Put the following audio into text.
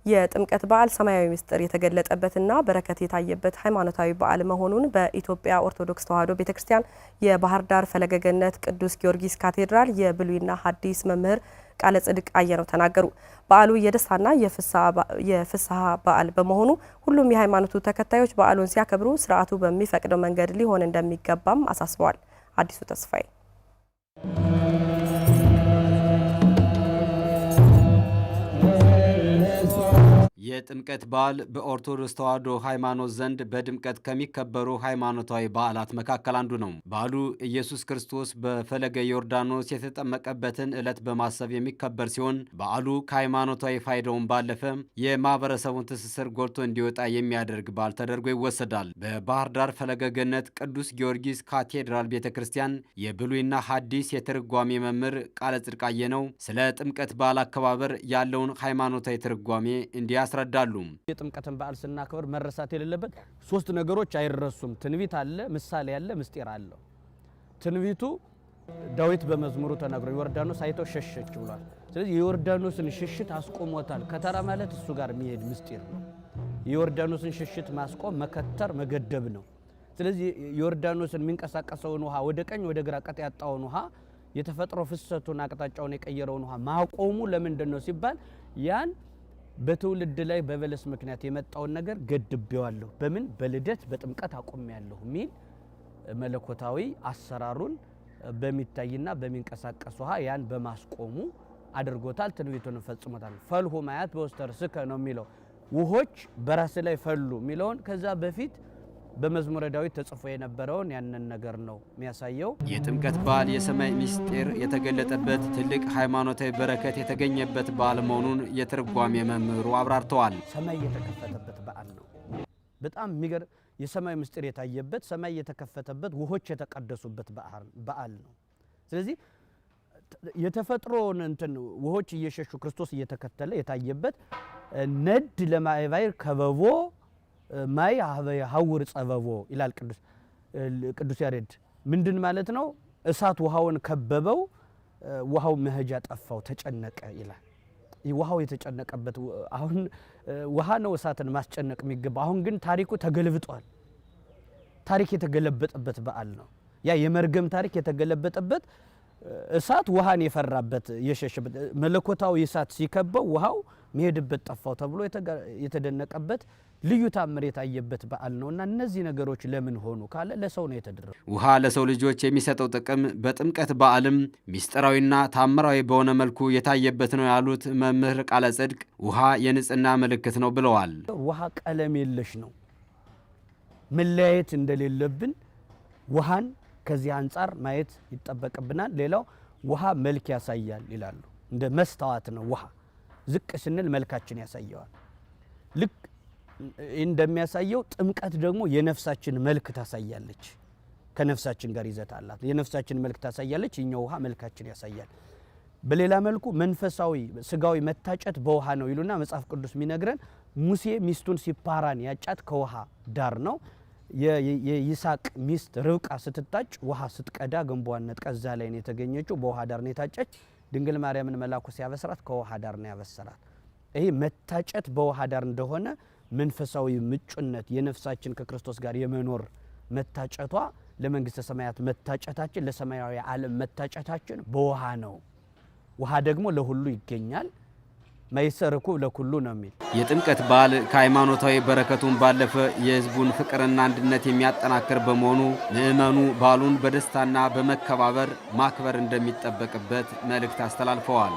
የጥምቀት በዓል ሰማያዊ ምስጢር የተገለጠበትና በረከት የታየበት ሃይማኖታዊ በዓል መሆኑን በኢትዮጵያ ኦርቶዶክስ ተዋሕዶ ቤተክርስቲያን የባህር ዳር ፈለገ ገነት ቅዱስ ጊዮርጊስ ካቴድራል የብሉይና ሐዲስ መምህር ቃለ ጽድቅ አየነው ተናገሩ። በዓሉ የደስታና የፍስሐ በዓል በመሆኑ ሁሉም የሃይማኖቱ ተከታዮች በዓሉን ሲያከብሩ ስርዓቱ በሚፈቅደው መንገድ ሊሆን እንደሚገባም አሳስበዋል። አዲሱ ተስፋዬ የጥምቀት በዓል በኦርቶዶክስ ተዋሕዶ ሃይማኖት ዘንድ በድምቀት ከሚከበሩ ሃይማኖታዊ በዓላት መካከል አንዱ ነው። በዓሉ ኢየሱስ ክርስቶስ በፈለገ ዮርዳኖስ የተጠመቀበትን ዕለት በማሰብ የሚከበር ሲሆን በዓሉ ከሃይማኖታዊ ፋይዳውን ባለፈ የማህበረሰቡን ትስስር ጎልቶ እንዲወጣ የሚያደርግ በዓል ተደርጎ ይወሰዳል። በባህር ዳር ፈለገ ገነት ቅዱስ ጊዮርጊስ ካቴድራል ቤተክርስቲያን የብሉይና ሐዲስ የትርጓሜ መምህር ቃለ ጽድቅ አየነው ስለ ጥምቀት በዓል አከባበር ያለውን ሃይማኖታዊ ትርጓሜ እንዲያስረዳሉ። የጥምቀትን በዓል ስናከብር መረሳት የሌለበት ሶስት ነገሮች አይረሱም። ትንቢት አለ፣ ምሳሌ አለ፣ ምስጢር አለ። ትንቢቱ ዳዊት በመዝሙሩ ተናግሮ ዮርዳኖስ አይቶ ሸሸች ብሏል። ስለዚህ የዮርዳኖስን ሽሽት አስቆሞታል። ከተራ ማለት እሱ ጋር የሚሄድ ምስጢር ነው። የዮርዳኖስን ሽሽት ማስቆም መከተር መገደብ ነው። ስለዚህ ዮርዳኖስን የሚንቀሳቀሰውን ውሃ ወደ ቀኝ ወደ ግራ ቀጥ ያጣውን ውሃ የተፈጥሮ ፍሰቱን አቅጣጫውን የቀየረውን ውሃ ማቆሙ ለምንድን ነው ሲባል ያን በትውልድ ላይ በበለስ ምክንያት የመጣውን ነገር ገድቤዋለሁ በምን በልደት በጥምቀት አቆሜያለሁ ሚል መለኮታዊ አሰራሩን በሚታይና በሚንቀሳቀስ ውሃ ያን በማስቆሙ አድርጎታል። ትንቢቱን ፈጽሞታል። ፈልሁ ማያት በውስተርስከ ነው የሚለው ውሆች በራስ ላይ ፈሉ የሚለውን ከዛ በፊት በመዝሙረ ዳዊት ተጽፎ የነበረውን ያንን ነገር ነው የሚያሳየው። የጥምቀት በዓል የሰማይ ምስጢር የተገለጠበት ትልቅ ሃይማኖታዊ በረከት የተገኘበት በዓል መሆኑን የትርጓሜ መምህሩ አብራርተዋል። ሰማይ የተከፈተበት በዓል ነው። በጣም የሚገርም የሰማይ ምስጢር የታየበት፣ ሰማይ የተከፈተበት፣ ውሆች የተቀደሱበት በዓል ነው። ስለዚህ የተፈጥሮን እንትን ውሆች እየሸሹ ክርስቶስ እየተከተለ የታየበት ነድ ለማይባይር ከበቦ ማይ ሀውር ጸበቦ ይላል ቅዱስ ያሬድ። ምንድን ማለት ነው? እሳት ውሃውን ከበበው፣ ውሃው መሄጃ ጠፋው፣ ተጨነቀ ይላል። ውሃው የተጨነቀበት አሁን ውሃ ነው እሳትን ማስጨነቅ የሚገባ። አሁን ግን ታሪኩ ተገልብጧል። ታሪክ የተገለበጠበት በዓል ነው። ያ የመርገም ታሪክ የተገለበጠበት እሳት ውሃን የፈራበት የሸሸበት መለኮታዊ እሳት ሲከበው ውሃው መሄድበት ጠፋው ተብሎ የተደነቀበት ልዩ ታምር የታየበት በዓል ነውና እነዚህ ነገሮች ለምን ሆኑ ካለ ለሰው ነው የተደረገው። ውሃ ለሰው ልጆች የሚሰጠው ጥቅም በጥምቀት በዓልም ሚስጥራዊና ታምራዊ በሆነ መልኩ የታየበት ነው ያሉት መምህር ቃለ ጽድቅ ውሃ የንጽህና ምልክት ነው ብለዋል። ውሃ ቀለም የለሽ ነው። መለያየት እንደሌለብን ውሃን ከዚህ አንጻር ማየት ይጠበቅብናል። ሌላው ውሃ መልክ ያሳያል ይላሉ። እንደ መስታወት ነው ውሃ። ዝቅ ስንል መልካችን ያሳየዋል። ልክ እንደሚያሳየው ጥምቀት ደግሞ የነፍሳችን መልክ ታሳያለች። ከነፍሳችን ጋር ይዘት አላት። የነፍሳችን መልክ ታሳያለች። እኛው ውሃ መልካችን ያሳያል። በሌላ መልኩ መንፈሳዊ ስጋዊ መታጨት በውሃ ነው ይሉና መጽሐፍ ቅዱስ የሚነግረን ሙሴ ሚስቱን ሲፓራን ያጫት ከውሃ ዳር ነው። የይስሐቅ ሚስት ርብቃ ስትታጭ ውሃ ስትቀዳ ገንቧን ነጥቃ እዛ ላይ ነው የተገኘችው። በውሃ ዳር ነው የታጨች። ድንግል ማርያምን መላኩ ሲያበስራት ከውሃ ዳር ነው ያበሰራት። ይሄ መታጨት በውሃ ዳር እንደሆነ መንፈሳዊ ምጩነት የነፍሳችን ከክርስቶስ ጋር የመኖር መታጨቷ ለመንግስተ ሰማያት መታጨታችን ለሰማያዊ ዓለም መታጨታችን በውሃ ነው። ውሃ ደግሞ ለሁሉ ይገኛል። ማይሰርኩ ለኩሉ ነው የሚል የጥምቀት በዓል ከሃይማኖታዊ በረከቱን ባለፈ የሕዝቡን ፍቅርና አንድነት የሚያጠናክር በመሆኑ ምዕመኑ በዓሉን በደስታና በመከባበር ማክበር እንደሚጠበቅበት መልእክት አስተላልፈዋል።